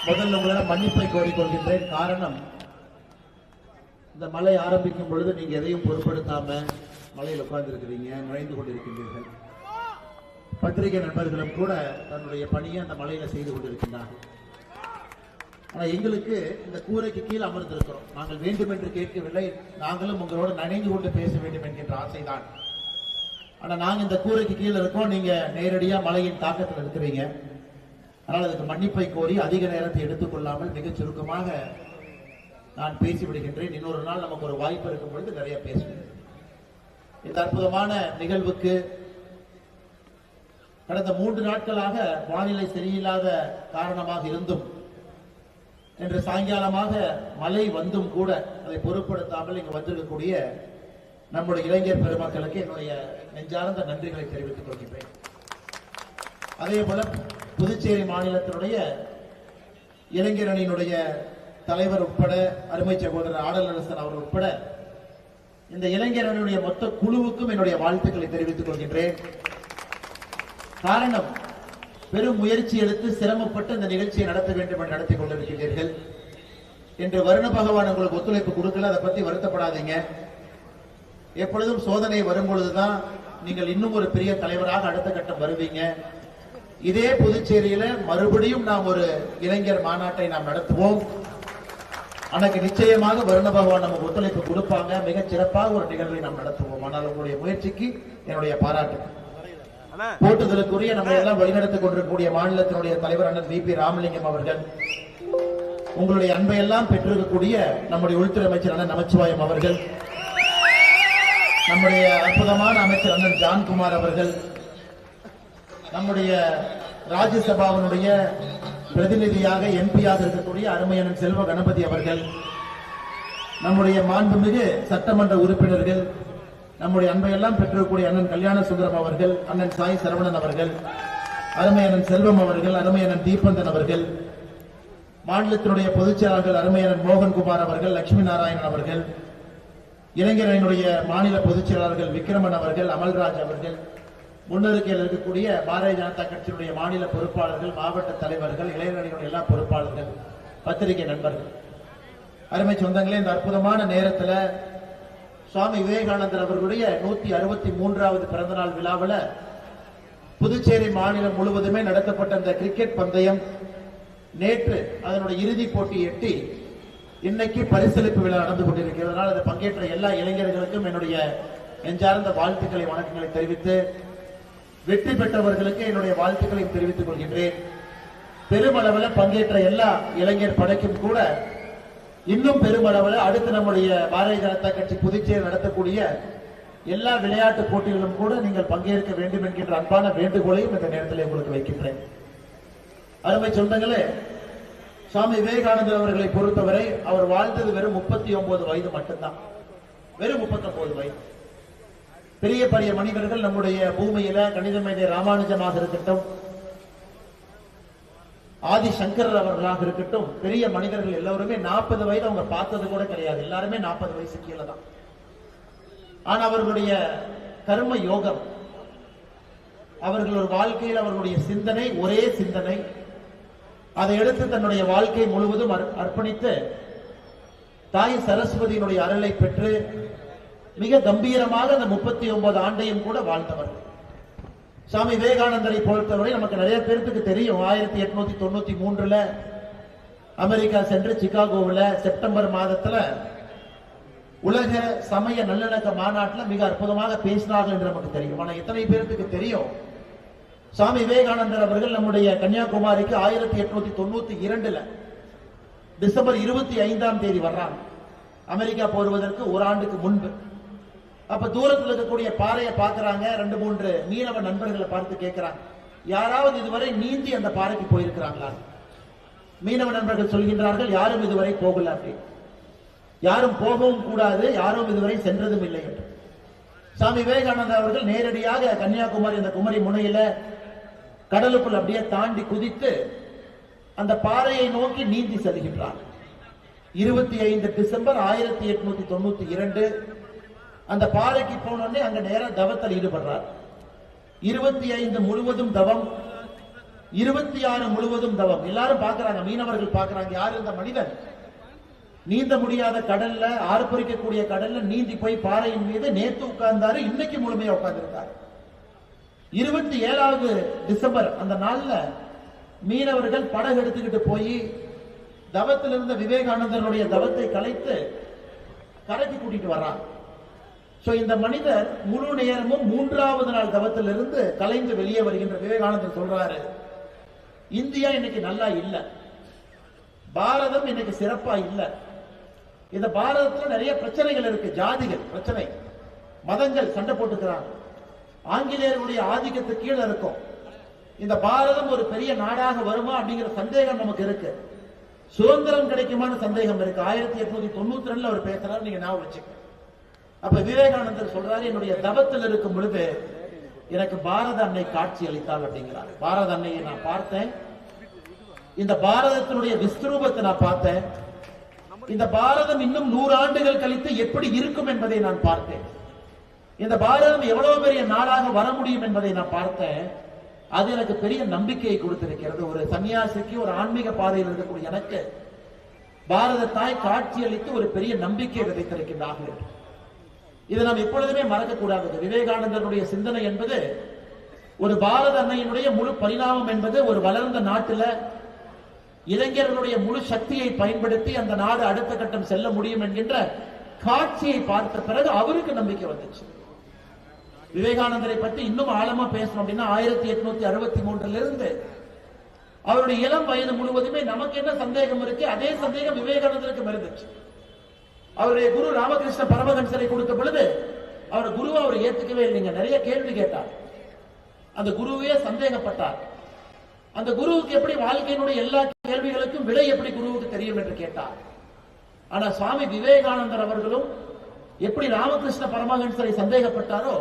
முதல்ல உங்களிடம் மன்னிப்பை கோரிக்கொள்கின்றேன். காரணம், இந்த மழை ஆரம்பிக்கும் பொழுது நீங்க எதையும் பொருட்படுத்தாம மலையில் உட்கார்ந்து இருக்கிறீங்க, நுழைந்து கொண்டிருக்கின்றீர்கள். பத்திரிகை நண்பர்களும் கூட தன்னுடைய பணியை அந்த மலையில செய்து கொண்டிருக்கின்றார்கள். ஆனா எங்களுக்கு இந்த கூரைக்கு கீழே அமர்ந்திருக்கிறோம். நாங்கள் வேண்டும் என்று கேட்கவில்லை, நாங்களும் உங்களோடு நனைந்து கொண்டு பேச வேண்டும் என்கின்ற ஆசைதான். ஆனா நாங்க இந்த கூரைக்கு கீழே இருக்கோம், நீங்க நேரடியா மலையின் தாக்கத்தில் இருக்கிறீங்க. அதனால் அதுக்கு மன்னிப்பை கோரி அதிக நேரத்தை எடுத்துக்கொள்ளாமல் மிகச் சுருக்கமாக நான் பேசிவிடுகின்றேன். இன்னொரு நாள் நமக்கு ஒரு வாய்ப்பு இருக்கும் பொழுது நிறைய பேசுவேன். இந்த அற்புதமான நிகழ்வுக்கு கடந்த 3 நாட்களாக வானிலை சரியில்லாத காரணமாக இருந்தும் இன்று சாயங்காலமாக மழை வந்தும் கூட அதை பொருட்படுத்தாமல் இங்கு வந்திருக்கக்கூடிய நம்முடைய இளைஞர் பெருமக்களுக்கு என்னுடைய நெஞ்சார்ந்த நன்றிகளை தெரிவித்துக் கொள்கின்றேன். அதே போல புதுச்சேரி மாநிலத்தினுடைய இளைஞர் அணியினுடைய தலைவர் உட்பட அருமை சகோதரர் ஆடலரசன் அவர்கள் உட்பட இந்த இளைஞர் அணியினுடைய மொத்த குழுவுக்கும் என்னுடைய வாழ்த்துக்களை தெரிவித்துக் கொள்கின்றேன். காரணம், பெரும் முயற்சி எடுத்து சிரமப்பட்டு இந்த நிகழ்ச்சியை நடத்த வேண்டும் என்று நடத்தி கொண்டிருக்கிறீர்கள். இன்று வருண பகவான் உங்களுக்கு ஒத்துழைப்பு கொடுக்கல, அதை பத்தி வருத்தப்படாதீங்க. எப்பொழுதும் சோதனை வரும் பொழுதுதான் நீங்கள் இன்னும் ஒரு பெரிய தலைவராக அடுத்த கட்டம் வருவீங்க. இதே புதுச்சேரியில மறுபடியும் நாம் ஒரு இளைஞர் மாநாட்டை நாம் நடத்துவோம். அன்னைக்கு நிச்சயமாக வருண பகவான் நமக்கு ஒத்துழைப்பு கொடுப்பாங்க. மிகச் சிறப்பாக ஒரு நிகழ்வை நாம் நடத்துவோம். ஆனால் உங்களுடைய முயற்சிக்கு என்னுடைய பாராட்டு. போட்டுதலுக்குரிய நம்ம எல்லாம் வழிநடத்திக் கொண்டிருக்கக்கூடிய மாநிலத்தினுடைய தலைவர் அண்ணன் வி.பி. ராமலிங்கம் அவர்கள், உங்களுடைய அன்பை எல்லாம் பெற்றிருக்கக்கூடிய நம்முடைய உள்துறை அமைச்சர் அண்ணன் நமச்சிவாயம் அவர்கள், நம்முடைய அற்புதமான அமைச்சர் அண்ணன் ஜான்குமார் அவர்கள், நம்முடைய ராஜ்யசபாவினுடைய பிரதிநிதியாக எம்பியாக இருக்கக்கூடிய அருமையண்ணன் செல்வ கணபதி அவர்கள், நம்முடைய மாண்புமிகு சட்டமன்ற உறுப்பினர்கள், நம்முடைய அன்பையெல்லாம் பெற்றிருக்கக்கூடிய அண்ணன் கல்யாண சுந்தரம் அவர்கள், அண்ணன் சாய் சரவணன் அவர்கள், அருமையண்ணன் செல்வம் அவர்கள், அருமையண்ணன் தீபந்தன் அவர்கள், மாநிலத்தினுடைய பொதுச் செயலாளர்கள் அருமையண்ணன் மோகன்குமார் அவர்கள், லட்சுமி நாராயணன் அவர்கள், இளைஞரணியினுடைய மாநில பொதுச் செயலாளர்கள் விக்ரமன் அவர்கள், அமல்ராஜ் அவர்கள், முன்னறிக்கையில் இருக்கக்கூடிய பாரதிய ஜனதா கட்சியினுடைய மாநில பொறுப்பாளர்கள், மாவட்ட தலைவர்கள், இளைஞரணியினுடைய எல்லா பொறுப்பாளர்கள், பத்திரிகை நண்பர்கள், அருமை சொந்தங்களே, இந்த அற்புதமான நேரத்தில் சுவாமி விவேகானந்தர் அவர்களுடைய 163வது பிறந்தநாள் விழாவில் புதுச்சேரி மாநிலம் முழுவதுமே நடத்தப்பட்ட இந்த கிரிக்கெட் பந்தயம் நேற்று அதனுடைய இறுதிப் போட்டியை எட்டி இன்னைக்கு பரிசளிப்பு விழா நடந்து கொண்டிருக்கிறதுனால அதை பங்கேற்ற எல்லா இளைஞர்களுக்கும் என்னுடைய நெஞ்சார்ந்த வாழ்த்துக்களை வணக்கங்களை தெரிவித்து, வெற்றி பெற்றவர்களுக்கு என்னுடைய வாழ்த்துக்களை தெரிவித்துக் கொள்கின்றேன். பெருமளவில் பங்கேற்ற எல்லா இளைஞர் படைக்கும் கூட இன்னும் பெருமளவில் அடுத்து நம்முடைய பாரதிய ஜனதா கட்சி புதுச்சேரி நடத்தக்கூடிய எல்லா விளையாட்டு போட்டிகளிலும் கூட நீங்கள் பங்கேற்க வேண்டும் என்கின்ற அன்பான வேண்டுகோளையும் இந்த நேரத்தில் உங்களுக்கு வைக்கின்றேன். அருமை சொந்தங்களே, சுவாமி விவேகானந்தர் அவர்களை பொறுத்தவரை அவர் வாழ்ந்தது வெறும் 39 வயது மட்டும்தான். வெறும் 39 வயது. பெரிய பெரிய மனிதர்கள் நம்முடைய பூமியில கணித மேதை ராமானுஜமாக இருக்கட்டும், ஆதி சங்கரர் அவர்களாக இருக்கட்டும், பெரிய மனிதர்கள் எல்லோருமே 40 வயது அவங்க பார்த்தது கூட கிடையாது. எல்லாருமே 40 வயசு கீழே தான். ஆனா அவர்களுடைய கர்ம யோகம், அவர்கள் ஒரு வாழ்க்கையில் அவர்களுடைய சிந்தனை ஒரே சிந்தனை, அதை எடுத்து தன்னுடைய வாழ்க்கை முழுவதும் அர்ப்பணித்து தாய் சரஸ்வதியினுடைய அருளை பெற்று மிக கம்பீரமாக அந்த 39 ஆண்டையும் கூட வாழ்ந்தவர்கள். சுவாமி விவேகானந்தரை பொறுத்தவரை நமக்கு நிறைய பேருக்கு தெரியும். 1893 அமெரிக்கா சென்று சிகாகோவில் செப்டம்பர் மாதத்துல உலக சமய நல்லிணக்க மாநாட்டில் மிக அற்புதமாக பேசினார்கள் என்று நமக்கு தெரியும். ஆனா எத்தனை பேருக்கு தெரியும், சுவாமி விவேகானந்தர் அவர்கள் நம்முடைய கன்னியாகுமரிக்கு 1892 டிசம்பர் 25ஆம் தேதி வர்றாங்க. அமெரிக்கா போடுவதற்கு ஒரு ஆண்டுக்கு முன்பு. அப்ப தூரத்தில் இருக்கக்கூடிய பாறையை பார்க்கிறாங்க. 2-3 மீனவ நண்பர்களை பார்த்து கேட்கிறாங்க, யாராவது இதுவரை நீந்தி அந்த பாறைக்கு போயிருக்கிறாங்களா? மீனவ நண்பர்கள் சொல்கின்றார்கள், யாரும் இதுவரை போகல, அப்படி யாரும் போகவும் கூடாது, யாரும் இதுவரை சென்றதும் இல்லை என்று. சுவாமி விவேகானந்தர் அவர்கள் நேரடியாக கன்னியாகுமரி அந்த குமரி முனையில கடலுக்குள் அப்படியே தாண்டி குதித்து அந்த பாறையை நோக்கி நீந்தி செல்கின்றார். 25 டிசம்பர் 1892 அந்த பாறைக்கு போனோடனே அங்க நேரம் தவத்தில் ஈடுபடுறார். 25 முழுவதும் தவம், 26 முழுவதும் தவம். எல்லாரும் பார்க்கறாங்க, மீனவர்கள் பார்க்கறாங்க, யார் இந்த மனிதன்? நீந்த முடியாத கடல்ல, ஆர்ப்பரிக்கக்கூடிய கடல்ல நீந்தி போய் பாறையின் மீது நேத்து உட்கார்ந்தாரு, இன்னைக்கு முழுமையா உட்கார்ந்திருக்காரு. 27வது டிசம்பர் அந்த நாள்ல மீனவர்கள் படகு எடுத்துக்கிட்டு போய் தவத்தில் இருந்த விவேகானந்தருடைய தவத்தை கலைத்து கரைக்கு கூட்டிட்டு வர்றாங்க. இந்த மனிதர் முழு நேரமும் 3வது நாள் தவத்திலிருந்து கலைந்து வெளியே வருகின்ற விவேகானந்தர் சொல்றாரு, இந்தியா இன்னைக்கு நல்லா இல்ல, பாரதம் இன்னைக்கு சிறப்பா இல்ல. இந்த பாரதத்துல நிறைய பிரச்சனைகள் இருக்கு, ஜாதிகள் பிரச்சனை, மதங்கள் சண்டை போட்டுக்கிறாங்க, ஆங்கிலேயர்களுடைய ஆதிக்கத்துக்கு கீழே இருக்கும். இந்த பாரதம் ஒரு பெரிய நாடாக வருமா அப்படிங்கிற சந்தேகம் நமக்கு இருக்கு. சுதந்திரம் கிடைக்குமான சந்தேகம் இருக்கு. 1892 அவர் பேசுறாரு, நீங்க ஞாபகம் வச்சுக்க. அப்ப விவேகானந்தர் சொல்றாரு, என்னுடைய தவத்தில் இருக்கும் பொழுது எனக்கு பாரத அன்னை காட்சி அளித்தாள் அப்படிங்கிறார். பாரத அன்னையை நான் பார்த்தேன், இந்த பாரதத்தினுடைய விஸ்வரூபத்தை நான் பார்த்தேன், இந்த பாரதம் இன்னும் 100 ஆண்டுகள் கழித்து எப்படி இருக்கும் என்பதை நான் பார்த்தேன், இந்த பாரதம் எவ்வளவு பெரிய நாடாக வர முடியும் என்பதை நான் பார்த்தேன். அது எனக்கு பெரிய நம்பிக்கையை கொடுத்திருக்கிறது. ஒரு சன்னியாசிக்கு, ஒரு ஆன்மீக பாதையில் இருக்கக்கூடிய எனக்கு பாரத தாய் காட்சி அளித்து ஒரு பெரிய நம்பிக்கை விதைத்திருக்கின்றார்கள். இதை நாம் எப்பொழுதுமே மறக்க கூடாது. விவேகானந்தருடைய சிந்தனை என்பது ஒரு பாரத அன்னையினுடைய முழு பரிணாமம் என்பது ஒரு வளர்ந்த நாட்டில் இளைஞர்களுடைய முழு சக்தியை பயன்படுத்தி அந்த நாடு அடுத்த கட்டம் செல்ல முடியும் என்கின்ற காட்சியை பார்த்த பிறகு அவருக்கு நம்பிக்கை வந்துச்சு. விவேகானந்தரை பற்றி இன்னும் ஆழமா பேசணும் அப்படின்னா 1863 இருந்து அவருடைய இளம் வயது முழுவதுமே நமக்கு என்ன சந்தேகம் இருக்கு, அதே சந்தேகம் விவேகானந்தருக்கு இருந்துச்சு. அவருடைய குரு ராமகிருஷ்ண பரமஹன்சரை கொடுத்த பொழுது அவர் குருவை அவர் ஏத்துக்கவே இல்லைங்க. நிறைய கேள்வி கேட்டார், அந்த குருவே சந்தேகப்பட்டார். அந்த குருவுக்கு எப்படி வாழ்க்கையினுடைய எல்லா கேள்விகளுக்கும் விடை எப்படி குருவுக்கு தெரியும் என்று கேட்டார். ஆனா சுவாமி விவேகானந்தர் அவர்களும் எப்படி ராமகிருஷ்ண பரமஹன்சரை சந்தேகப்பட்டாரோ,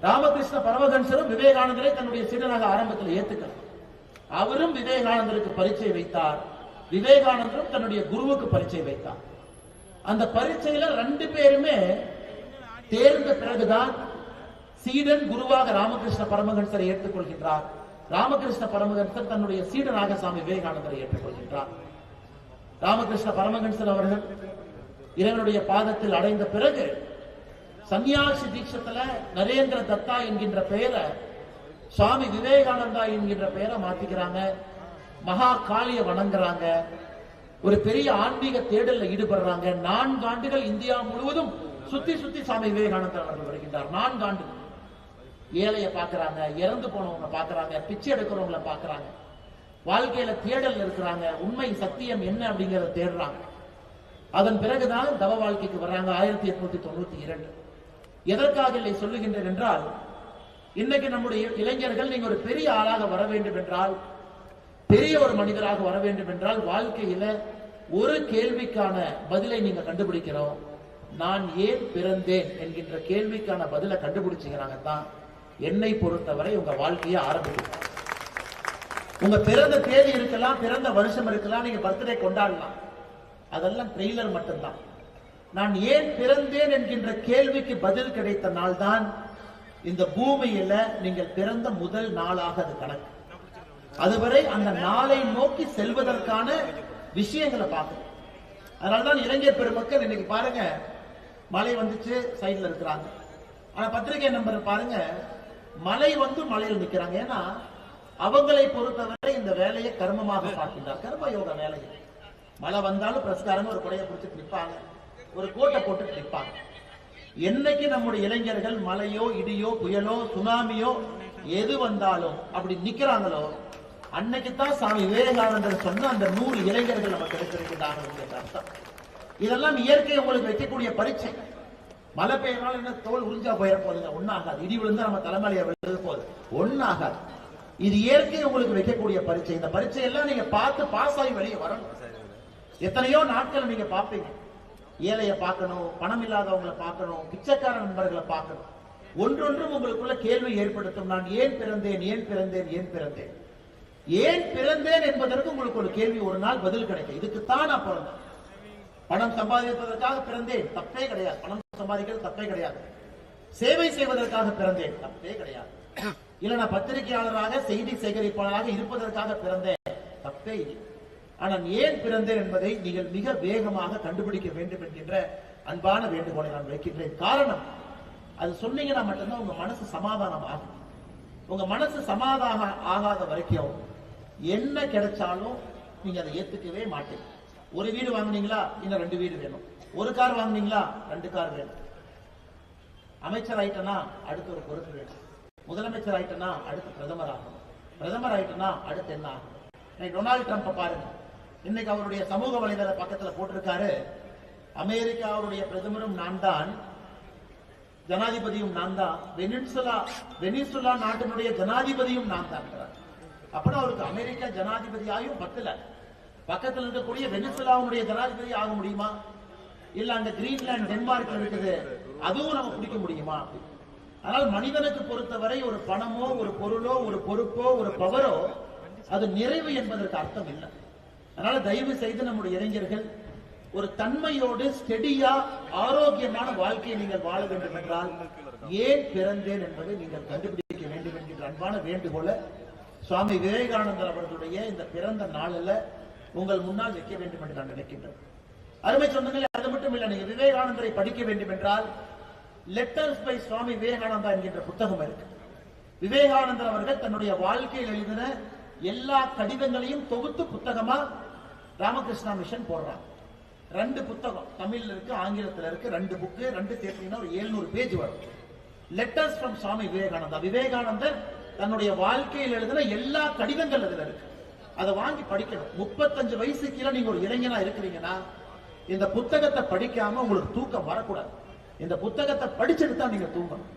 ராமகிருஷ்ண பரமஹன்சரும் விவேகானந்தரை தன்னுடைய சீடனாக ஆரம்பத்தில் ஏத்துக்கிறார். அவரும் விவேகானந்தருக்கு பரீட்சை வைத்தார், விவேகானந்தரும் தன்னுடைய குருவுக்கு பரீட்சை வைத்தார். அந்த பரீட்சையில 2 பேருமே தேர்ந்த பிறகுதான் சீடன் குருவாக ராமகிருஷ்ண பரமஹன்சரை ஏற்றுக்கொள்கின்றார். ராமகிருஷ்ண பரமஹன்சர் தன்னுடைய சீடனாக சாமி விவேகானந்தரை ஏற்றுக்கொள்கின்றார். ராமகிருஷ்ண பரமஹன்சர் அவர்கள் இறைவனுடைய பாதத்தில் அடைந்த பிறகு சன்னியாசி தீட்சத்துல நரேந்திர தத்தா என்கின்ற பெயரை சுவாமி விவேகானந்தா என்கின்ற பெயரை மாத்திக்கிறாங்க. மகா காளிய வணங்குறாங்க, ஒரு பெரிய ஆன்மீக தேடல்ல ஈடுபடுறாங்க. 4 ஆண்டுகள் இந்தியா முழுவதும் சுத்தி சுத்தி சாமி விவேகானந்தர் அவர்கள் வருகின்றார். 4 ஆண்டுகள் ஏழைய பாக்குறாங்க, இறந்து போனவங்க பாக்குறாங்க, பிச்சை எடுக்கிறவங்களை பாக்குறாங்க, வாழ்க்கையில தேடல் இருக்கிறாங்க, உண்மை சத்தியம் என்ன அப்படிங்கறத தேடுறாங்க. அதன் பிறகுதான் தவ வாழ்க்கைக்கு வர்றாங்க 1892. எதற்காக இல்லை சொல்லுகின்றேன் என்றால், இன்னைக்கு நம்முடைய இளைஞர்கள் நீங்க ஒரு பெரிய ஆளாக வர வேண்டும் என்றால், பெரிய ஒரு மனிதராக வர வேண்டும் என்றால், வாழ்க்கையில ஒரு கேள்விக்கான பதிலை நீங்க கண்டுபிடிக்கிறோம். நான் ஏன் பிறந்தேன் என்கின்ற கேள்விக்கான பதிலை கண்டுபிடிச்சீங்கன்னாங்க தான் என்னை பொறுத்தவரை உங்க வாழ்க்கையை ஆரம்பிக்கும். உங்க பிறந்த தேதி இருக்கலாம், பிறந்த வருஷம் இருக்கலாம், நீங்க பர்த்டே கொண்டாடலாம், அதெல்லாம் ட்ரெய்லர் மட்டும்தான். நான் ஏன் பிறந்தேன் என்கின்ற கேள்விக்கு பதில் கிடைத்த நாள் தான் இந்த பூமியில நீங்கள் பிறந்த முதல் நாளாக அது கணக்கு. அதுவரை அந்த நாளை நோக்கி செல்வதற்கான விஷயங்களை பார்க்கணும். அதனால்தான் இளைஞர் பெருமக்கள் இன்னைக்கு பாருங்க, மழை வந்துச்சு சைட்ல இருக்கிறாங்க, ஆனா பத்திரிகை நம்பர் பாருங்க, மழை வந்து மழையில் நிக்கிறாங்க. ஏன்னா அவங்களை பொறுத்தவரை இந்த வேலையை கர்மமாக பார்க்கின்றார், கர்ம யோக வேலையை. மழை வந்தாலும் பிரஸ்காரங்க ஒரு கொடையை பிடிச்சிட்டு நிற்பாங்க, ஒரு கோட்டை போட்டு நிற்பாங்க. என்னைக்கு நம்முடைய இளைஞர்கள் மழையோ இடியோ புயலோ சுனாமியோ எது வந்தாலும் அப்படி நிக்கிறாங்களோ, அன்னைக்குத்தான் சாமி விவேகானந்தர் சொன்ன அந்த 100 இளைஞர்கள் நமக்கு கிடைத்திருக்கிறார்கள். இதெல்லாம் இயற்கை உங்களுக்கு வைக்கக்கூடிய பரீட்சை. மழை பெய்யனால என்ன தோல் உறிஞ்சா போயிட போதுங்க, ஒன்னாகாது. இடி விழுந்தா நம்ம தலைமையில விழுது போகுது, ஒன்னாகாது. இது இயற்கை உங்களுக்கு வைக்கக்கூடிய பரீட்சை. இந்த பரீட்சை எல்லாம் நீங்க பார்த்து பாஸ் ஆகி வெளியே வரணும். எத்தனையோ நாட்கள் நீங்க பார்ப்பீங்க, ஏழைய பார்க்கணும், பணம் இல்லாதவங்களை பார்க்கணும், பிச்சைக்கார நண்பர்களை பார்க்கணும். ஒன்றொன்றும் உங்களுக்குள்ள கேள்வி ஏற்படுத்தும். நான் ஏன் பிறந்தேன், ஏன் பிறந்தேன், ஏன் பிறந்தேன், ஏன் பிறந்தேன் என்பதற்கு உங்களுக்கு ஒரு கேள்வி ஒரு நாள் பதில் கிடைக்கும். இதுக்குத்தான் நான் பிறந்தேன். பணம் சம்பாதிப்பதற்காக பிறந்தேன், தப்பே கிடையாது. பணம் சம்பாதிக்கிறது தப்பே கிடையாது. சேவை செய்வதற்காக பிறந்தேன், தப்பே கிடையாது. இல்ல நான் பத்திரிகையாளராக செய்தி சேகரிப்பாளராக இருப்பதற்காக பிறந்தேன், தப்பே இல்லை. ஆனால் ஏன் பிறந்தேன் என்பதை நீங்கள் மிக வேகமாக கண்டுபிடிக்க வேண்டும் என்கின்ற அன்பான வேண்டுகோளை நான் வைக்கின்றேன். காரணம், அது சொன்னீங்கன்னா மட்டும்தான் உங்க மனசு சமாதானம் ஆகும். உங்க மனசு சமாதானம் ஆகாத வரைக்கும் என்ன கிடைச்சாலும் நீங்க அதை ஏத்துக்கவே மாட்டீங்க. ஒரு வீடு வாங்குனீங்களா, இன்னும் 2 வீடு வேணும். ஒரு கார் வாங்குனீங்களா, 2 கார் வேணும். அமைச்சர் ஆயிட்டனா அடுத்து ஒரு பொறுப்பு வேணும். முதலமைச்சர் ஆயிட்டனா அடுத்து பிரதமர் ஆகணும். பிரதமர் ஆயிட்டனா அடுத்து என்ன ஆகணும்? டொனால்டு ட்ரம்ப் பாருங்க, இன்னைக்கு அவருடைய சமூக வலைதள பக்கத்துல போட்டிருக்காரு, அமெரிக்காவுடைய பிரதமரும் நான் தான், ஜனாதிபதியும் நான் தான், வெனிசுலா நாட்டினுடைய ஜனாதிபதியும் நான் தான். அப்படின்னா அவருக்கு அமெரிக்கா ஜனாதிபதியாயும் பத்தல, பக்கத்தில் இருக்கக்கூடிய வெனிசுலாவுடைய ஜனாதிபதி ஆக முடியுமா? இல்ல அங்க கிரீன்லாந்து டென்மார்க் இருக்குது, அதுவும் நம்ம பிடிக்க முடியுமா? ஆனால் மனிதனுக்கு பொறுத்தவரை ஒரு பணமோ ஒரு பொருளோ ஒரு பொறுப்போ ஒரு பவரோ அது நிறைவு என்பதற்கு அர்த்தம் இல்லை. அதனால தயவு செய்து நம்முடைய இளைஞர்கள் ஒரு தன்மையோடு ஸ்டெடியா ஆரோக்கியமான வாழ்க்கையை நீங்கள் வாழ வேண்டும் என்றால் ஏன் பிறந்தேன் என்பதை நீங்கள் கண்டுபிடிக்க வேண்டும் என்கின்ற அன்பான வேண்டுகோளை சுவாமி விவேகானந்தர் அவர்களுடைய இந்த பிறந்த நாளில் உங்கள் முன்னால் வைக்க வேண்டும் என்று நான் நினைக்கின்றேன். அருமை சொந்தங்களே, அது மட்டும் இல்லை, நீங்க விவேகானந்தரை படிக்க வேண்டும் என்றால் லெட்டர்ஸ் பை சுவாமி விவேகானந்தா என்கின்ற புத்தகம் இருக்கு. விவேகானந்தர் அவர்கள் தன்னுடைய வாழ்க்கையில் எழுதின எல்லா கடிதங்களையும் தொகுத்து புத்தகமா ராமகிருஷ்ணா மிஷன் போடுறாங்க. 2 புத்தகம் தமிழ்ல இருக்கு, ஆங்கிலத்தில் இருக்கு. 2 புக்கு, 2 சேர்த்தீங்கன்னா ஒரு 700 பேஜ் வரும். Letters from Swami Vivekananda. விவேகானந்தர் தன்னுடைய வாழ்க்கையில் எழுதின எல்லா கடிதங்கள் அதுல இருக்கு. அதை வாங்கி படிக்கணும். 35 வயசு கீழே நீங்க ஒரு இளைஞனா இருக்கிறீங்கன்னா இந்த புத்தகத்தை படிக்காம உங்களுக்கு தூக்கம் வரக்கூடாது. இந்த புத்தகத்தை படிச்சுட்டு தான் நீங்க தூங்கணும்.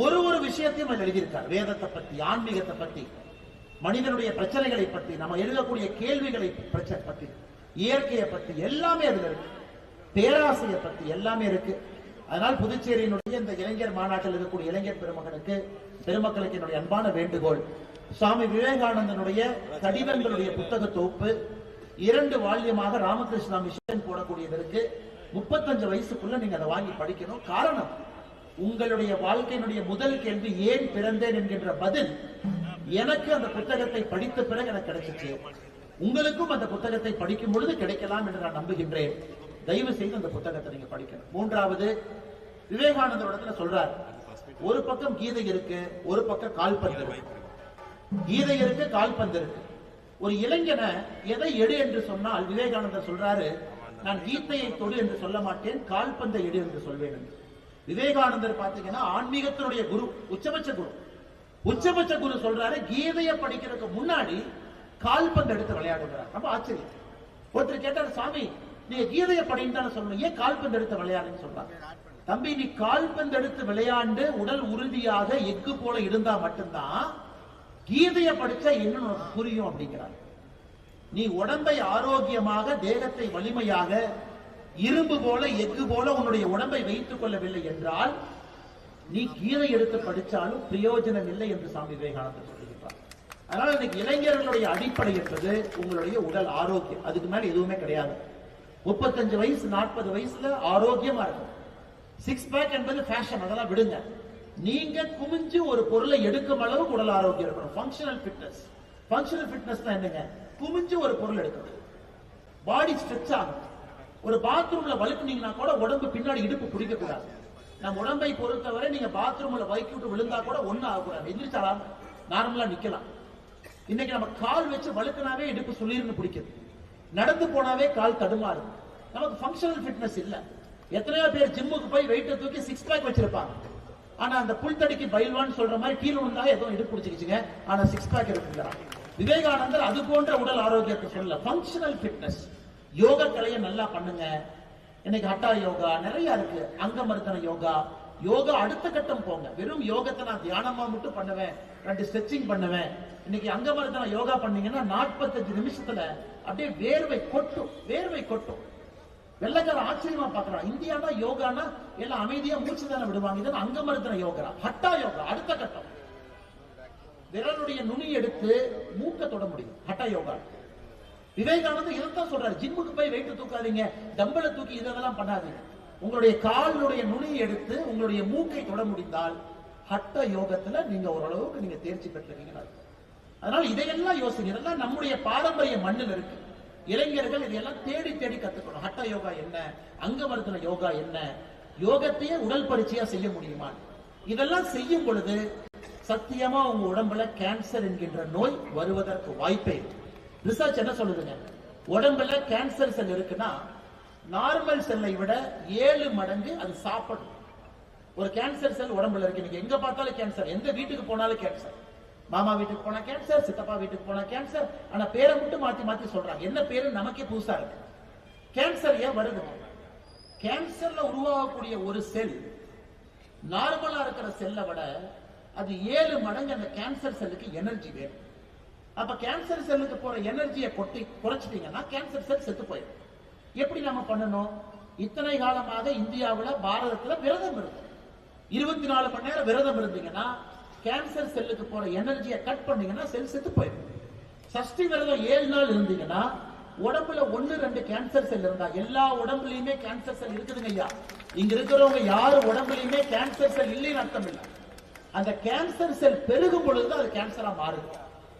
ஒரு விஷயத்தையும் அது எழுதியிருக்கார். வேதத்தை பத்தி, ஆன்மீகத்தை பத்தி, மனிதனுடைய பிரச்சனைகளை பத்தி, நம்ம எழுதக்கூடிய கேள்விகளை பத்தி, இயற்கையை பத்தி எல்லாமே அதுல இருக்கு. பேராசையை பத்தி எல்லாமே இருக்கு. அதனால் புதுச்சேரியினுடைய இந்த இளைஞர் மாநாட்டில் இருக்கக்கூடிய இளைஞர் பெருமக்களுக்கு என்னுடைய அன்பான வேண்டுகோள், சுவாமி விவேகானந்தனுடைய கடிதங்களுடைய புத்தக தொகுப்பு 2 வால்யமாக ராமகிருஷ்ணா மிஷன் போடக்கூடியதற்கு 35 வயசுக்குள்ள நீங்க அதை வாங்கி படிக்கணும். காரணம், உங்களுடைய வாழ்க்கையினுடைய முதல் கேள்வி ஏன் பிறந்தேன் என்கின்ற பதில் எனக்கு அந்த புத்தகத்தை படித்த பிறகு எனக்கு கிடைச்சிச்சு. உங்களுக்கும் அந்த புத்தகத்தை படிக்கும் பொழுது கிடைக்கலாம் என்று நான் நம்புகின்றேன். தயவு செய்து அந்த புத்தகத்தை நீங்க படிக்கணும். 3வது, விவேகானந்தர் இடத்துல சொல்றார், ஒரு பக்கம் கீதை இருக்கு, ஒரு பக்கம் கால்பந்து இருக்கு. கீதை இருக்கு, கால்பந்து இருக்கு. ஒரு இளைஞனை எதை எடு என்று சொன்னால் விவேகானந்தர் சொல்றாரு, நான் கீதையை தொடு என்று சொல்ல மாட்டேன், கால்பந்தை எடு என்று சொல்வேன். விவேகானந்தர் பாத்தீங்கன்னா ஆன்மீகத்தினுடைய குரு, உச்சபட்ச குரு சொல்றாரு, கீதையை படிக்கிறதுக்கு முன்னாடி கால்பந்து எடுத்து விளையாடுகிறார். ரொம்ப ஆச்சரியம். ஒருத்தர் கேட்டார், சாமி நீங்க கீதையை படின்னு தானே சொல்லணும், ஏன் கால்பந்து எடுத்து விளையாடுன்னு சொல்றாங்க. தம்பி, நீ கால்பந்து எடுத்து விளையாண்டு உடல் உறுதியாக எஃகு போல இருந்தா மட்டும்தான் கீதையை படிச்சா என்ன புரியும் அப்படிங்கிறார். நீ உடம்பை ஆரோக்கியமாக, தேகத்தை வலிமையாக, இரும்பு போல எஃகு போல உன்னுடைய உடம்பை வைத்துக் கொள்ளவில்லை என்றால் நீ கீதை எடுத்து படிச்சாலும் பிரயோஜனம் இல்லை என்று சாமி விவேகானந்தர் சொல்லுகிறார். அதனால இன்னைக்கு இளைஞர்களுடைய அடிப்படை என்பது உங்களுடைய உடல் ஆரோக்கியம். அதுக்கு மேல எதுவுமே கிடையாது. 35 வயசு 40 வயசுல ஆரோக்கியமா இருக்கும். 6 பேக் என்பது ஃபேஷன், அதெல்லாம் விடுங்க. நீங்க குமிஞ்சு ஒரு பொருளை எடுக்கும் அளவுக்கு உடல் ஆரோக்கியம் இருக்கணும். ஃபங்க்ஷனல் ஃபிட்னஸ் என்னங்க? குமிஞ்சு ஒரு பொருள் எடுக்கணும், பாடி ஸ்ட்ரெச் ஆகும். ஒரு பாத்ரூம்ல வழுக்குனீங்கன்னா கூட உடம்பு பின்னாடி இடுப்பு பிடிக்க கூடாது. நம்ம உடம்பை பொறுத்தவரை நீங்க பாத்ரூம்ல வைக்கி விட்டு விழுந்தா கூட ஒண்ணும் ஆகக்கூடாது, எந்திரிச்சாலாம் நார்மலா நிக்கலாம். இன்னைக்கு நம்ம கால் வச்சு வழுக்கினாவே இடுப்பு சுளிர்னு பிடிக்குது, நடந்து போனாவே கால் தடுமாறு. நமக்கு ஃபங்க்ஷனல் ஃபிட்னஸ் இல்ல. எத்தனையோ பேர் ஜிம்முக்கு போய் வெயிட்டை தூக்கி 6 பேக் வச்சிருப்பாங்க. ஆனா அந்த புல்தடிக்கு பயில்வான்னு சொல்ற மாதிரி கீழே விழுந்தா ஏதோ இடுப்பு பிடிச்சிக்கிச்சுங்க, ஆனா 6 பேக் இருக்குங்கிறான். விவேகானந்தர் அது போன்ற உடல் ஆரோக்கியத்தை சொல்ல. ஃபங்க்ஷனல் ஃபிட்னஸ், யோக கலையை நல்லா பண்ணுங்க. இன்னைக்கு ஹட்டா யோகா நிறைய இருக்கு, அங்கமர்தன யோகா. யோகா அடுத்த கட்டம் போங்க. வெறும் யோகத்தை நான் தியானமா மட்டும் பண்ணுவேன், 2 ஸ்ட்ரெச்சிங் பண்ணுவேன். இன்னைக்கு அங்கமர்தன யோகா பண்ணீங்கன்னா 45 நிமிஷத்துல அப்படியே வேர்வை கொட்டும். வெள்ளக்கார ஆச்சரியமா பாக்குறான். இந்தியானா யோகானா எல்லாம் அமைதியா மூச்சு தானே விடுவாங்க. இதெல்லாம் அங்கமர்தன யோகா, ஹட்டா யோகா அடுத்த கட்டம். விரலுடைய நுனி எடுத்து மூக்க தொட முடியும் ஹட்டா யோகா. விவேகானந்தர் இதைத்தான் சொல்றாரு, ஜிம்முக்கு போய் வெயிட் தூக்காதீங்க, டம்பளை தூக்கி இதெல்லாம் பண்ணாதீங்க. உங்களுடைய காலுடைய நுனியை எடுத்து உங்களுடைய மூக்கை தொட முடிந்தால் ஹட்ட யோகத்துல நீங்க ஓரளவுக்கு நீங்க தேர்ச்சி பெற்றிருக்கீங்க. அதனால இதையெல்லாம் யோசிங்க. இதெல்லாம் நம்முடைய பாரம்பரிய மண்ணில் இருக்கு. இளைஞர்கள் இதையெல்லாம் தேடி தேடி கத்துக்கணும். ஹட்ட யோகா என்ன, அங்கவர்த்தன யோகா என்ன, யோகத்தையே உடல் பயிற்சியா செய்ய முடியுமா? இதெல்லாம் செய்யும் பொழுது சத்தியமா உங்க உடம்புல கேன்சர் என்கின்ற நோய் வருவதற்கு வாய்ப்பே இல்லை. ரிசர்ச் என்ன சொல்லுதுங்க? உடம்புல கேன்சர் செல் இருக்குன்னா நார்மல் செல்லை விட 7 மடங்கு அது சாப்பிடும். ஒரு கேன்சர் செல் உடம்புல இருக்கு. நீங்க எங்க பார்த்தாலும் கேன்சர், எந்த வீட்டுக்கு போனாலும் கேன்சர். மாமா வீட்டுக்கு போனா கேன்சர், சித்தப்பா வீட்டுக்கு போனா கேன்சர். ஆனா பேரை மட்டும் மாத்தி மாத்தி சொல்றாங்க. என்ன பேரு நமக்கே புதுசா இருக்கு. கேன்சர் ஏன் வருது? கேன்சர்ல உருவாகக்கூடிய ஒரு செல் நார்மலா இருக்கிற செல்லை விட அது 7 மடங்கு அந்த கேன்சர் செல்லுக்கு எனர்ஜி வேணும். அப்ப கேன்சர் செல்லுக்கு போற எனர்ஜியை குறைச்சிட்டீங்கன்னா கேன்சர் செல் செத்து போயிடும். எப்படி நம்ம பண்ணணும்? இத்தனை காலமாக இந்தியாவில் பாரதத்துல விரதம் இருக்கு. 24 மணி நேரம் விரதம் இருந்தீங்கன்னா கேன்சர் செல்லுக்கு போற எனர்ஜியை கட் பண்ணீங்கன்னா செல் செத்து போயிடும். சஷ்டி விரதம் 7 நாள் இருந்தீங்கன்னா உடம்புல 1-2 கேன்சர் செல் இருந்தா எல்லா உடம்புலயுமே கேன்சர் செல் இருக்குதுங்க ஐயா. இங்க இருக்கிறவங்க யாரு உடம்புலயுமே கேன்சர் செல் இல்லைன்னு அர்த்தம் இல்லை. அந்த கேன்சர் செல் பெருகும் பொழுது அது கேன்சரா மாறுது.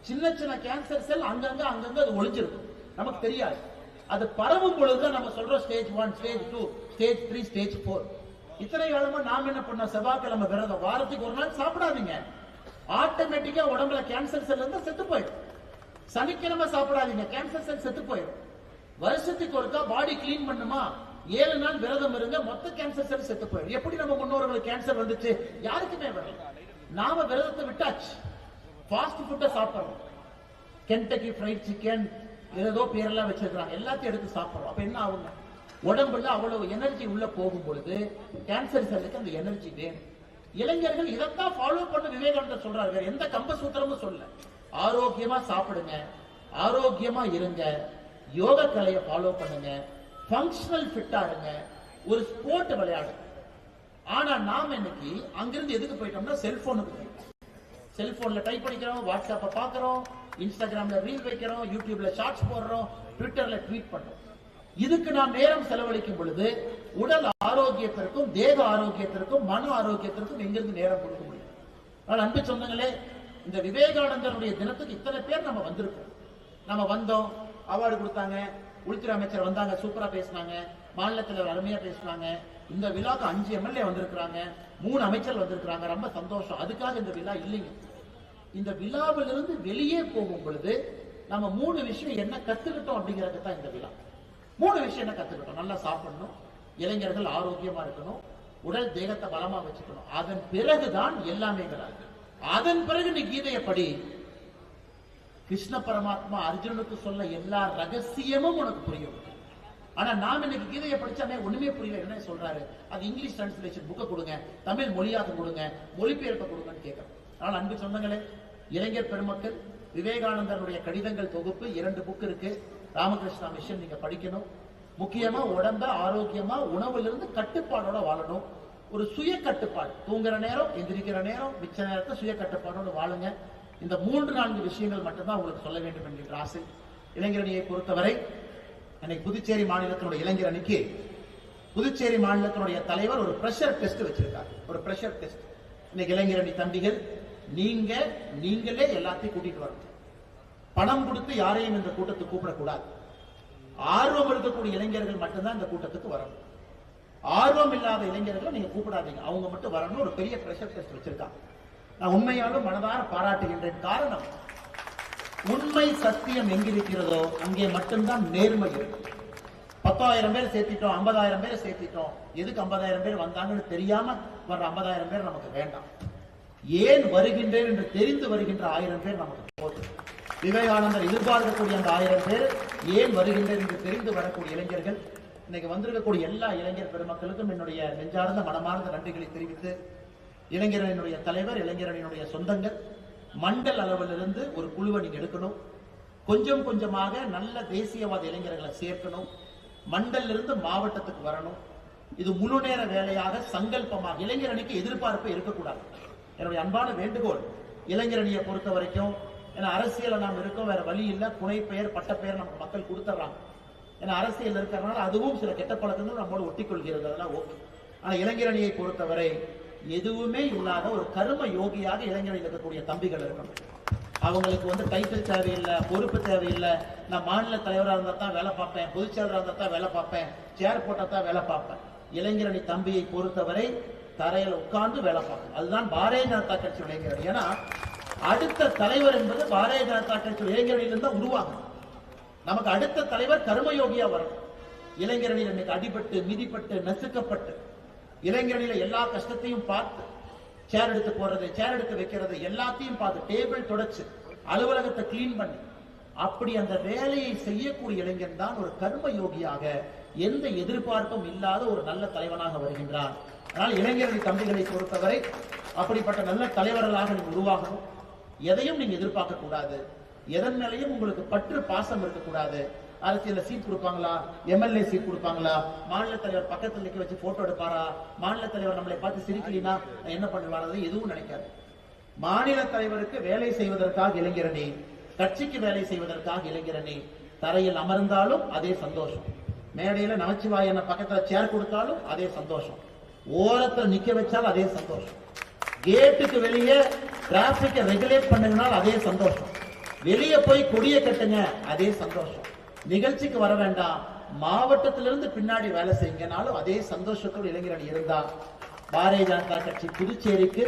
சின்ன சின்ன கேன்சர் செல் அங்கங்க அது ஒளிஞ்சிருக்கும், நமக்கு தெரியாது. அது பரவும் பொழுதுதான் நம்ம சொல்றோம் ஸ்டேஜ் 1, ஸ்டேஜ் 2, ஸ்டேஜ் 3, ஸ்டேஜ் 4. இத்தனை காலமா நாம என்ன பண்ண? செவ்வாய்க்கிழமை விரதம், வாரத்துக்கு ஒரு நாள் சாப்பிடாதீங்க. ஆட்டோமேட்டிக்கா உடம்புல கேன்சர் செல் இருந்தா செத்து போயிடும். சனிக்கிழமை சாப்பிடாதீங்க, கேன்சர் செல் செத்து போயிடும். வருஷத்துக்கு ஒருக்கா பாடி கிளீன் பண்ணுமா, 7 நாள் விரதம் இருங்க, மொத்த கேன்சர் செல் செத்து போயிடும். எப்படி நம்ம முன்னோர்களுக்கு கேன்சர் வந்துச்சு? யாருக்குமே வரல. நாம விரதத்தை விட்டாச்சு, ஃபாஸ்ட் ஃபுட்டை சாப்பிடுறோம். கென்டக்கி ஃப்ரைட் சிக்கன் ஏதோ பேரெல்லாம் வச்சிருக்காங்க, எல்லாத்தையும் எடுத்து சாப்பிடுறோம். அப்ப என்ன ஆகுங்க? உடம்புல அவ்வளவு எனர்ஜி உள்ள போகும் பொழுது கேன்சர் செல்லுக்கு அந்த எனர்ஜி வேணும். இளைஞர்கள் இதைத்தான் ஃபாலோ பண்ண விவேகானந்தர் சொல்றாரு. வேற எந்த கம்ப சூத்திரமும் சொல்ல. ஆரோக்கியமா சாப்பிடுங்க, ஆரோக்கியமா இருங்க, யோக கலையை ஃபாலோ பண்ணுங்க, ஃபங்க்ஷனல் ஃபிட்டா இருங்க, ஒரு ஸ்போர்ட் விளையாடுங்க. ஆனா நாம இன்னைக்கு அங்கிருந்து எதுக்கு போயிட்டோம்னா செல்போனுக்கு போயிட்டோம். செல்போன்ல டைப் பண்ணிக்கிறோம், வாட்ஸ்அப்பை பார்க்கிறோம், இன்ஸ்டாகிராம்ல ரீல் வைக்கிறோம், யூடியூப்ல ஷார்ட்ஸ் போடுறோம், ட்விட்டர்ல ட்வீட் பண்றோம். இதுக்கு நாம் நேரம் செலவழிக்கும் பொழுது உடல் ஆரோக்கியத்திற்கும் தேக ஆரோக்கியத்திற்கும் மன ஆரோக்கியத்திற்கும் எங்கிருந்து நேரம் கொடுக்க முடியும்? ஆனால் அன்பு சொந்தங்களே, இந்த விவேகானந்தருடைய தினத்துக்கு இத்தனை பேர் நம்ம வந்திருக்கோம். நம்ம வந்தோம், அவார்டு கொடுத்தாங்க, உள்துறை அமைச்சர் வந்தாங்க, சூப்பரா பேசினாங்க, மாநில தலைவர் அருமையா பேசினாங்க. இந்த விழாக்கு 5 எம்எல்ஏ வந்திருக்கிறாங்க, 3 அமைச்சர் வந்திருக்கிறாங்க. ரொம்ப சந்தோஷம். அதுக்காக இந்த விழா இல்லைங்க. இந்த விழாவிலிருந்து வெளியே போகும் பொழுது நம்ம 3 விஷயம் என்ன கத்துக்கிட்டோம் அப்படிங்கிறது தான் இந்த விழா. 3 விஷயம் என்ன கத்துக்கிட்டோம்? நல்லா சாப்பிடணும், இளைஞர்கள் ஆரோக்கியமா இருக்கணும், உடல் தேகத்தை பலமா வச்சுக்கணும். அதன் பிறகுதான் எல்லாமே. அதன் பிறகு நீ கீதையை படி. கிருஷ்ண பரமாத்மா அர்ஜுனனுக்கு சொல்ல எல்லா ரகசியமும் உனக்கு புரியும். ஆனா நாம இன்னைக்கு கீதையை படிச்சாமே ஒண்ணுமே புரியல. என்ன சொல்றாரு? அது இங்கிலீஷ் டிரான்ஸ்லேஷன் புக்கை கொடுங்க, தமிழ் மொழியாக கொடுங்க, மொழிபெயர்ப்பை கொடுங்கன்னு கேட்கிறோம். ஆனால் அன்பு சொந்தங்களே, இளைஞர் பெருமக்கள், விவேகானந்தருடைய கடிதங்கள் தொகுப்பு 2 புக் இருக்கு. ராமகிருஷ்ணா மிஷன் நீங்க படிக்கணும். முக்கியமா உடம்ப ஆரோக்கியமா உணவுல கட்டுப்பாடோட வாழணும். ஒரு சுய கட்டுப்பாடு, தூங்குற நேரம், எந்திரிக்கிற நேரம், மிச்ச நேரத்தை சுய கட்டுப்பாடோடு வாழுங்க. இந்த 3-4 விஷயங்கள் மட்டும்தான் உங்களுக்கு சொல்ல வேண்டும் என்கின்ற ஆசை. இளைஞரணியை பொறுத்தவரை இன்னைக்கு புதுச்சேரி மாநிலத்தினுடைய இளைஞர் அணிக்கு புதுச்சேரி மாநிலத்தினுடைய தலைவர் ஒரு பிரஷர் டெஸ்ட் வச்சிருக்காரு. ஒரு பிரஷர் டெஸ்ட். இன்னைக்கு இளைஞரணி தம்பிகள், நீங்களே எல்லாத்தையும் கூட்டிட்டு வரணும். பணம் கொடுத்து யாரையும் இந்த கூட்டத்துக்கு கூப்பிடக்கூடாது. ஆர்வம் இருக்கக்கூடிய இளைஞர்கள் மட்டும்தான் இந்த கூட்டத்துக்கு வரணும். ஆர்வம் இல்லாத இளைஞர்களை நீங்க கூப்பிடாதீங்க, அவங்க மட்டும் வரணும். ஒரு பெரிய பிரஷர் டெஸ்ட் வச்சிருக்காங்க. நான் உண்மையாலும் மனதார பாராட்டுகின்றேன். காரணம், உண்மை சத்தியம் எங்கிருக்கிறதோ அங்கே மட்டும்தான் நேர்மை இருக்கு. 10,000 பேர் சேர்த்திட்டோம், 50,000 பேர் சேர்த்திட்டோம். எதுக்கு 50,000 பேர் வந்தாங்கன்னு தெரியாம வர்ற 50,000 பேர் நமக்கு வேண்டாம். ஏன் வருகின்றேன் என்று தெரிந்து வருகின்ற 1000 பேர் நமக்கு போதும். விவேகானந்தர் எதிர்பார்க்கக்கூடிய அந்த 1000 பேர் ஏன் வருகின்றேன் என்று தெரிந்து வரக்கூடிய இளைஞர்கள். இன்னைக்கு வந்திருக்கக்கூடிய எல்லா இளைஞர் பெருமக்களுக்கும் என்னுடைய நெஞ்சார்ந்த மனமார்ந்த நன்றிகளை தெரிவித்து, இளைஞரணியினுடைய தலைவர், இளைஞரணியினுடைய சொந்தங்கள், மண்டல் அளவிலிருந்து ஒரு குழுவை நீங்க எடுக்கணும். கொஞ்சம் கொஞ்சமாக நல்ல தேசியவாத இளைஞர்களை சேர்க்கணும். மண்டல இருந்து மாவட்டத்துக்கு வரணும். இது முழு நேர வேலையாக சங்கல்பமாக. இளைஞரணிக்கு எதிர்பார்ப்பு இருக்கக்கூடாது. என்னுடைய அன்பான வேண்டுகோள், இளைஞரணியை பொறுத்த வரைக்கும், ஏன்னா அரசியல நாம் இருக்கோம், வேற வழி இல்லை. புனை பெயர் பட்ட பெயர் நமக்கு மக்கள் கொடுத்துட்றாங்க. ஏன்னா அரசியல் இருக்கிறதுனால அதுவும் சில கெட்ட பழக்கங்கள் நம்மோடு ஒட்டி கொள்கிறது. அதெல்லாம் ஓகே. ஆனா இளைஞரணியை பொறுத்தவரை எதுவுமே இல்லாத ஒரு கர்ம யோகியாக இளைஞர்கள் இருக்கக்கூடிய தம்பிகள் இருக்கணும். அவங்களுக்கு டைட்டில் தேவையில்லை, பொறுப்பு தேவையில்லை. நான் மாநில தலைவராக இருந்தா தான் வேலை பார்ப்பேன், பொதுச்செயலராக இருந்தா தான் வேலை பார்ப்பேன், சேர் போட்டா தான் வேலை பார்ப்பேன். இளைஞரணி தம்பியை பொறுத்தவரை தரையில் உட்கார்ந்து வேலை பார்ப்பேன். அதுதான் பாரதிய ஜனதா கட்சி இளைஞரணி. ஏன்னா அடுத்த தலைவர் என்பது பாரதிய ஜனதா கட்சி இளைஞரணியிலிருந்து தான் உருவாகும். நமக்கு அடுத்த தலைவர் கர்மயோகியா வரும். இளைஞரணியில் இன்னைக்கு அடிபட்டு மிதிப்பட்டு நசுக்கப்பட்டு இளைஞரணியில எல்லா கஷ்டத்தையும் பார்த்து சேர் எடுத்து போடுறது, சேர் எடுத்து வைக்கிறது, எல்லாத்தையும் பார்த்து டேபிள் தொடச்சு அலுவலகத்தை கிளீன் பண்ணி அப்படி அந்த வேலையை செய்யக்கூடிய இளைஞன் தான் ஒரு கர்ம யோகியாக எந்த எதிர்பார்ப்பும் இல்லாத ஒரு நல்ல தலைவனாக வருகின்றான். அதனால் இளைஞரணி தம்பிகளை பொறுத்தவரை அப்படிப்பட்ட நல்ல தலைவர்களாக நீங்க உருவாகணும். எதையும் நீங்க எதிர்பார்க்க கூடாது. எதன் மேலையும் உங்களுக்கு பற்று பாசம் இருக்கக்கூடாது. அரசியல சீட் கொடுப்பாங்களா, எம்எல்ஏ சீட் கொடுப்பாங்களா, மாநில தலைவர் பக்கத்தில் நிக்க வச்சு போட்டோ எடுப்பாரா, மாநில தலைவர் நம்மளை பார்த்து சிரிக்கலினா என்ன பண்ணுவாரு, எதுவும் நினைக்காது. மாநில தலைவருக்கு வேலை செய்வதற்காக இளைஞரணி, கட்சிக்கு வேலை செய்வதற்காக இளைஞரணி. தரையில் அமர்ந்தாலும் அதே சந்தோஷம், மேடையில நமச்சிவாய பக்கத்துல சேர் கொடுத்தாலும் அதே சந்தோஷம், ஓரத்தில் நிக்க வச்சாலும் அதே சந்தோஷம், கேட்டுக்கு வெளியே டிராபிக்கை ரெகுலேட் பண்ணுங்கனாலும் அதே சந்தோஷம், வெளியே போய் கொடிய கட்டுங்க அதே சந்தோஷம், நிகழ்ச்சிக்கு வர வேண்டாம் மாவட்டத்திலிருந்து பின்னாடி வேலை செய்யுங்கனாலும் அதே சந்தோஷத்தோடு இளைஞரணி இருந்தா பாரதிய ஜனதா கட்சி புதுச்சேரிக்கு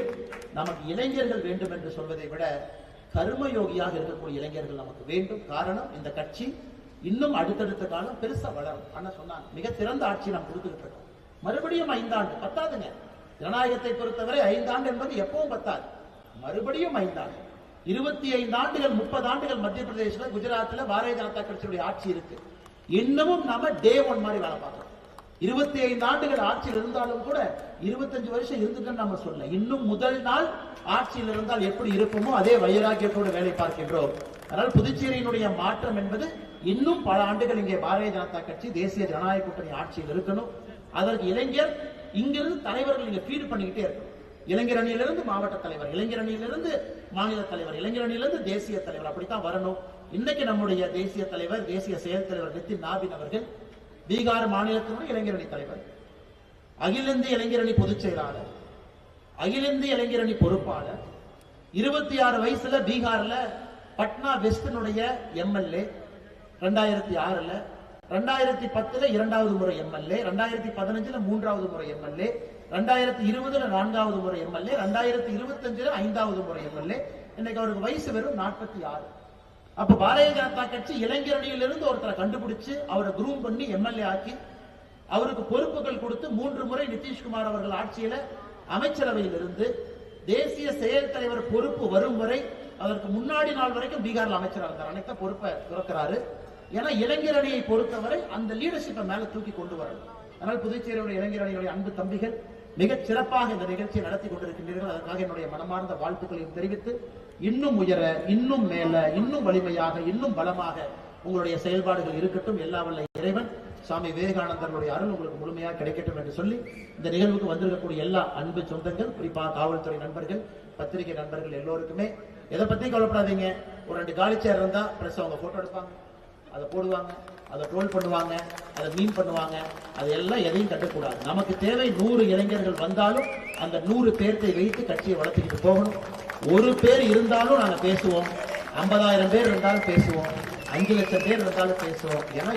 நமக்கு இளைஞர்கள் வேண்டும் என்று சொல்வதை விட கர்மயோகியாக இருக்கக்கூடிய இளைஞர்கள் நமக்கு வேண்டும். காரணம், இந்த கட்சி இன்னும் அடுத்தடுத்த காலம் பெருசா வளரும். ஆனா சொன்னாங்க மிக சிறந்த ஆட்சி நாம் கொடுத்துக்கிட்டு இருக்கோம். மறுபடியும் 5 ஆண்டு பத்தாதுங்க. ஜனநாயகத்தை பொறுத்தவரை 5 ஆண்டு என்பது எப்பவும் பத்தாது. மறுபடியும் 5 ஆண்டு, 25 ஆண்டுகள் 30 ஆண்டுகள் மத்திய பிரதேசல குஜராத்ல பாரதிய ஜனதா கட்சியுடைய ஆட்சி இருக்கு. இன்னமும் நாம டே 1 மாதிரி வேலை பார்க்கிறோம். 25 ஆண்டுகள் ஆட்சியில் இருந்தாலும் கூட 25 வருஷம் இருந்துன்னு நம்ம சொல்ல, இன்னும் முதல் நாள் ஆட்சியில் இருந்தால் எப்படி இருப்போமோ அதே வைராக்கியத்தோடு வேலை பார்க்கின்றோம். அதனால் புதுச்சேரியினுடைய மாற்றம் என்பது இன்னும் பல ஆண்டுகள் இங்கே பாரதிய ஜனதா கட்சி தேசிய ஜனநாயக கூட்டணி ஆட்சியில் இருக்கணும். அதற்கு இளைஞர் இங்கிருந்து தலைவர்கள் இங்க ஃபீட் பண்ணிக்கிட்டே இருக்கணும். இளைஞர் அணியிலிருந்து மாவட்ட தலைவர், இளைஞர் அணியிலிருந்து மாநில தலைவர், இளைஞர் அணியிலிருந்து தேசிய தலைவர், அப்படித்தான் வரணும். இன்னைக்கு நம்முடைய தேசிய தலைவர், தேசிய செயல் தலைவர் நிதின் நாபின் அவர்கள் பீகார் மாநிலத்தினுடைய இளைஞரணி தலைவர், அகில இந்திய இளைஞரணி பொதுச் செயலாளர், அகில இந்திய இளைஞரணி பொறுப்பாளர், 26 வயசுல பீகார்ல பட்னா வெஸ்டினுடைய எம்எல்ஏ, 2006ல 2010ல 2வது முறை எம்எல்ஏ, 2015ல 3வது முறை எம்எல்ஏ, 2020ல 4வது முறை எம்எல்ஏ, 2025ல 5வது முறை எம்எல்ஏ. இன்னைக்கு அவருக்கு வயசு வெறும் 46. அப்ப பாரதிய ஜனதா கட்சி இளைஞரணியிலிருந்து ஒருத்தரை கண்டுபிடிச்சு அவரை குரூம் பண்ணி எம்எல்ஏ ஆக்கி அவருக்கு பொறுப்புகள் கொடுத்து 3 முறை நிதிஷ்குமார் அவர்கள் ஆட்சியில அமைச்சரவையில் இருந்து தேசிய செயல் தலைவர் பொறுப்பு வரும் வரை, அதற்கு முன்னாடி நாள் வரைக்கும் பீகார்ல அமைச்சராக இருந்தார். அன்னைக்கு பொறுப்பை துறக்கிறாரு. ஏன்னா இளைஞரணியை பொறுத்தவரை அந்த லீடர்ஷிப்பை மேல தூக்கி கொண்டு வரணும். அதனால் புதுச்சேரியுடைய இளைஞரணியுடைய அன்பு தம்பிகள் மிகச் சிறப்பாக இந்த நிகழ்ச்சியை நடத்தி கொண்டிருக்கின்றீர்கள். அதற்காக என்னுடைய மனமார்ந்த வாழ்த்துக்களையும் தெரிவித்து, இன்னும் உயர, இன்னும் மேல, இன்னும் வலிமையாக, இன்னும் பலமாக உங்களுடைய செயல்பாடுகள் இருக்கட்டும். எல்லா வல்ல இறைவன் சுவாமி விவேகானந்தருடைய அருள் உங்களுக்கு முழுமையாக கிடைக்கட்டும் என்று சொல்லி, இந்த நிகழ்வுக்கு வந்திருக்கக்கூடிய எல்லா அன்பு சொந்தங்கள், குறிப்பாக காவல்துறை நண்பர்கள், பத்திரிகை நண்பர்கள் எல்லோருக்குமே எதை பத்தி கவலைப்படாதீங்க. ஒரு 2 காலி சேர் இருந்தா பிரஸ் அவங்க போட்டோ எடுப்பாங்க, அதை போடுவாங்க, அதை ட்ரோல் பண்ணுவாங்க, அதை மீன் பண்ணுவாங்க. அதெல்லாம் எதையும் கட்டக்கூடாது. நமக்கு தேவை 100 இளைஞர்கள் வந்தாலும் அந்த 100 பேர்த்தை வைத்து கட்சியை வளர்த்துக்கிட்டு போகணும். 1 பேர் இருந்தாலும் நாங்க பேசுவோம், 50,000 பேர் இருந்தாலும் பேசுவோம், 5 லட்சம் பேர் இருந்தாலும் பேசுவோம். ஏன்னா